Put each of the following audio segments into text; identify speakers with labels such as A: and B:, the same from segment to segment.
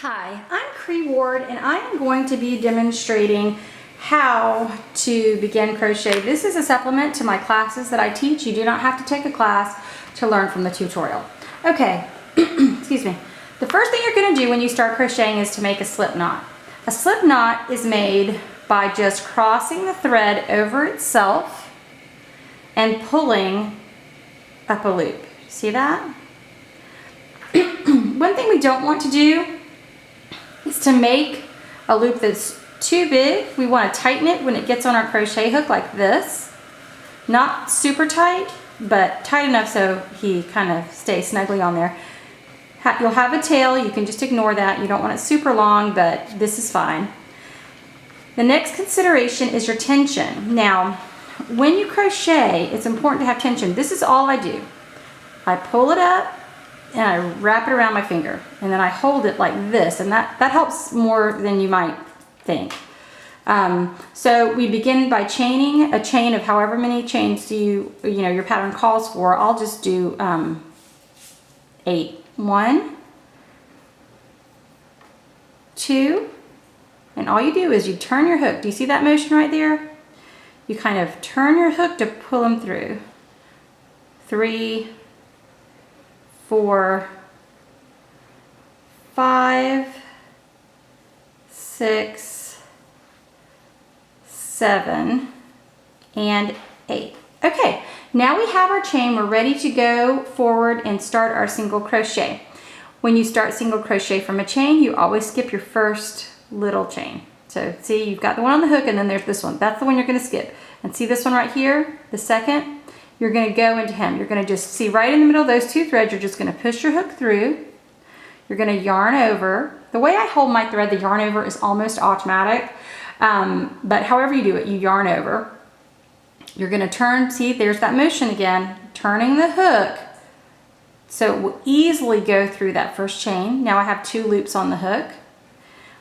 A: Hi, I'm Cree Ward and I am going to be demonstrating how to begin crochet. This is a supplement to my classes that I teach. You do not have to take a class to learn from the tutorial. Okay, excuse me. The first thing you're going to do when you start crocheting is to make a slip knot. A slip knot is made by just crossing the thread over itself and pulling up a loop. See that? One thing we don't want to do is to make a loop that's too big. We want to tighten it when it gets on our crochet hook like this. Not super tight, but tight enough so he kind of stays snugly on there. You'll have a tail, you can just ignore that. You don't want it super long, but this is fine. The next consideration is your tension. Now, when you crochet, it's important to have tension. This is all I do. I pull it up and I wrap it around my finger, and then I hold it like this, and that helps more than you might think. So we begin by chaining a chain of however many chains your pattern calls for. I'll just do 8. 1, 2, and all you do is you turn your hook. Do you see that motion right there? You kind of turn your hook to pull them through. 3, 4, 5, 6, 7, and 8. Okay, now we have our chain. We're ready to go forward and start our single crochet. When you start single crochet from a chain, you always skip your first little chain. So see, you've got the one on the hook, and then there's this one. That's the one you're going to skip. And see this one right here, the second? You're going to go into hem. You're going to just see right in the middle of those two threads, you're just going to push your hook through. You're going to yarn over. The way I hold my thread, the yarn over is almost automatic. But however you do it, you yarn over. You're going to turn, see, there's that motion again, turning the hook so it will easily go through that first chain. Now I have 2 loops on the hook.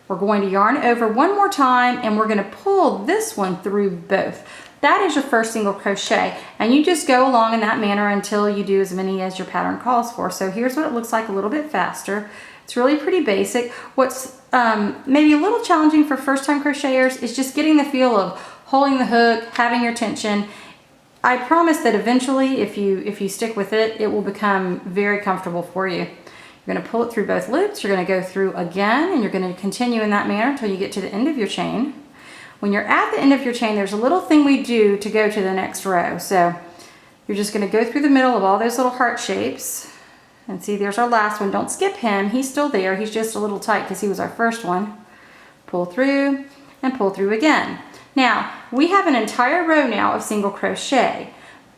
A: We're going to yarn over one more time, and we're going to pull this one through both. That is your first single crochet, and you just go along in that manner until you do as many as your pattern calls for. So here's what it looks like a little bit faster. It's really pretty basic. What's maybe a little challenging for first-time crocheters is just getting the feel of holding the hook, having your tension. I promise that eventually, if you stick with it, it will become very comfortable for you. You're going to pull it through both loops. You're going to go through again, and you're going to continue in that manner until you get to the end of your chain. When you're at the end of your chain, there's a little thing we do to go to the next row. So you're just going to go through the middle of all those little heart shapes. And see, there's our last one. Don't skip him. He's still there. He's just a little tight because he was our first one. Pull through and pull through again. Now, we have an entire row now of single crochet,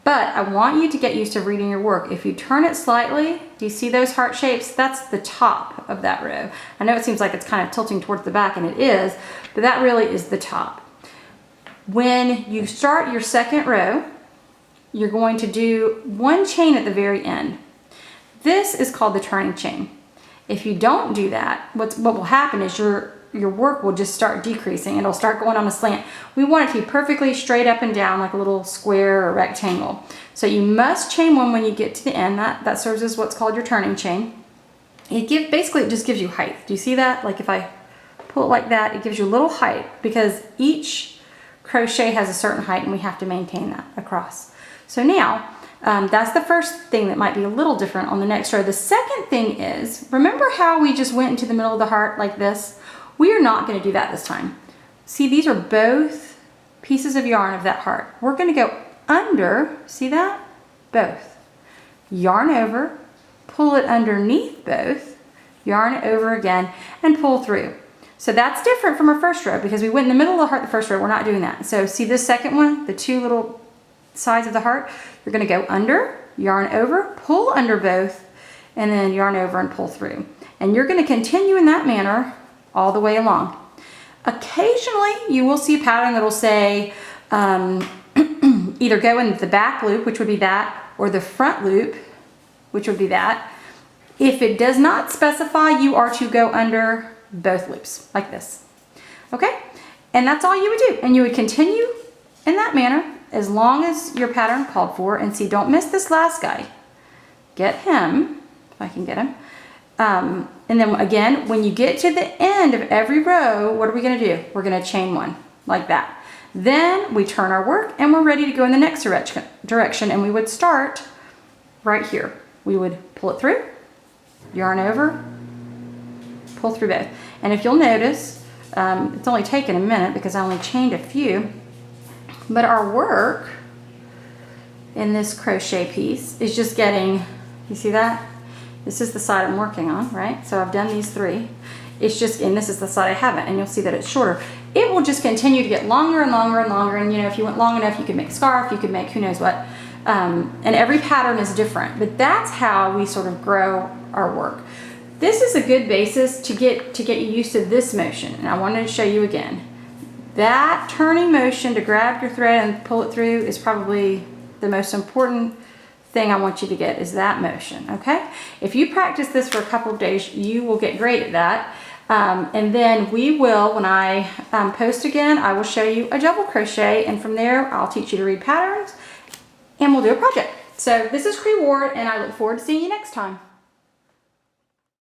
A: but I want you to get used to reading your work. If you turn it slightly, do you see those heart shapes? That's the top of that row. I know it seems like it's kind of tilting towards the back, and it is, but that really is the top. When you start your second row, you're going to do 1 chain at the very end. This is called the turning chain. If you don't do that, what will happen is your work will just start decreasing. It'll start going on a slant. We want it to be perfectly straight up and down like a little square or rectangle. So you must chain 1 when you get to the end. That serves as what's called your turning chain. Basically it just gives you height. Do you see that? Like if I pull it like that, it gives you a little height because each crochet has a certain height and we have to maintain that across. So now that's the first thing that might be a little different on the next row. The second thing is, remember how we just went into the middle of the heart like this? We are not going to do that this time. See, these are both pieces of yarn of that heart. We're going to go under, see that? Both. Yarn over, pull it underneath both, yarn over again, and pull through. So that's different from our first row because we went in the middle of the heart the first row. We're not doing that. So see this second one, the 2 little sides of the heart? You're going to go under, yarn over, pull under both, and then yarn over and pull through. And you're going to continue in that manner all the way along. Occasionally you will see a pattern that will say either go in the back loop, which would be that, or the front loop, which would be that. If it does not specify, you are to go under both loops like this. Okay, and that's all you would do, and you would continue in that manner as long as your pattern called for. And see, don't miss this last guy. Get him, if I can get him. And then again, when you get to the end of every row, what are we going to do? We're going to chain one like that. Then we turn our work and we're ready to go in the next direction, and we would start right here. We would pull it through, yarn over, pull through both. And if you'll notice, it's only taken a minute because I only chained a few, but our work in this crochet piece is just getting, you see that? This is the side I'm working on, right? So I've done these 3. It's just, and this is the side I haven't, and you'll see that it's shorter. It will just continue to get longer and longer and longer, and you know, if you went long enough, you could make scarf, you could make who knows what. And every pattern is different, but that's how we sort of grow our work. This is a good basis to get you used to this motion, and I wanted to show you again. That turning motion to grab your thread and pull it through is probably the most important thing I want you to get, is that motion, okay? If you practice this for a couple of days, you will get great at that. And then we will, when I post again, I will show you a double crochet, and from there I'll teach you to read patterns and we'll do a project. So this is Cree Ward, and I look forward to seeing you next time.